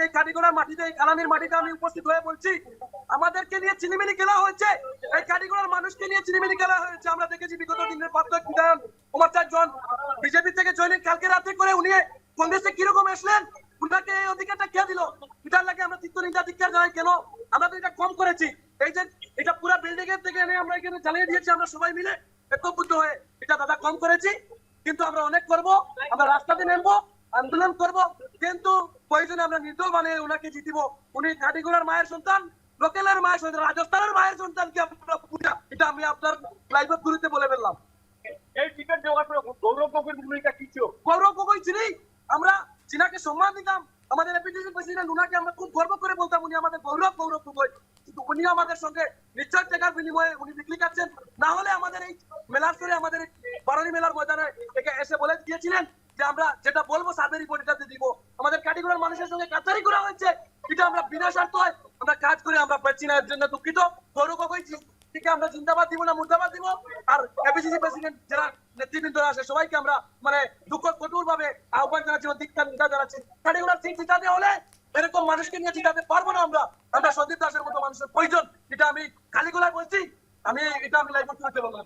এই কাটিগড়ার মাটিতে, এই কালানির মাটিতে আমি উপস্থিত হয়ে বলছি, আমাদেরকে নিয়ে চিনিমিনি খেলা হয়েছে, এই কাটিগড়ার মানুষকে নিয়ে চিনিমিনি খেলা হয়েছে। আমরা দেখেছি বিগত দিনের প্রাক্তন বিধায়ক কুমার চাঁদ বিজেপি থেকে জয়েনিং কালকে রাতে করে উনি কংগ্রেসে কিরকম আসলেন, উনাকে এই অধিকারটা কে দিল? এটার লাগে আমরা তীর্থ নিন্দা ধিক্কার জানাই। কেন আমরা তো এটা কম করেছি? এই যে এটা পুরো বিল্ডিং এর থেকে এনে আমরা এখানে জ্বালিয়ে দিয়েছি, আমরা সবাই মিলে ঐক্যবদ্ধ হয়ে, এটা দাদা কম করেছি, কিন্তু আমরা অনেক করব, আমরা রাস্তাতে নামবো, আন্দোলন করব, কিন্তু প্রয়োজনে আমরা নির্দল মানে ওনাকে জিতিব। উনি কাটিগড়ার মায়ের সন্তান, লোকেলের মায়ের সন্তান, রাজস্থানের মায়ের সন্তানকে আমরা পূজা, এটা আমি আপনার লাইভ গুলিতে বলে ফেললাম। এই টিকিট দেওয়ার পরে গৌরব গগৈর ভূমিকা কি ছিল? গৌরব গগৈ চিনি, আমরা চিনাকে সম্মান দিতাম, আমাদের এপিডিসি প্রেসিডেন্ট, উনাকে আমরা খুব গর্ব করে বলতাম উনি আমাদের গৌরব গগৈ। কিন্তু উনি আমাদের সঙ্গে নিশ্চয় টাকার বিনিময়ে উনি বিক্রি করছেন, না হলে আমাদের এই মেলার করে, আমাদের বারণী মেলার ময়দানে এসে বলে দিয়েছিলেন যে আমরা যেটা বলবো সার্ভে রিপোর্ট এটাতে দিব। আমাদের কাটিগড়ার মানুষের সঙ্গে কাছারি করা হয়েছে, এটা আমরা বিনা স্বার্থ হয় আমরা কাজ করে আমরা পাচ্ছি না, এর জন্য দুঃখিত। গৌরব গগৈ থেকে আমরা জিন্দাবাদ দিব না মুর্দাবাদ দিব। আর এপিসিসি প্রেসিডেন্ট যারা নেতৃবৃন্দ আছে সবাইকে আমরা মানে দুঃখ কঠোর ভাবে আহ্বান জানাচ্ছি, ধিক্কার জানাচ্ছি। কাটিগড়ার সিট জিতাতে হলে এরকম মানুষকে নিয়ে জিতাতে পারবো না আমরা। আমরা সন্দীপ দাসের মতো মানুষের প্রয়োজন, এটা আমি খালি গলায় বলছি, এটা আমি লাইভ করতে বললাম।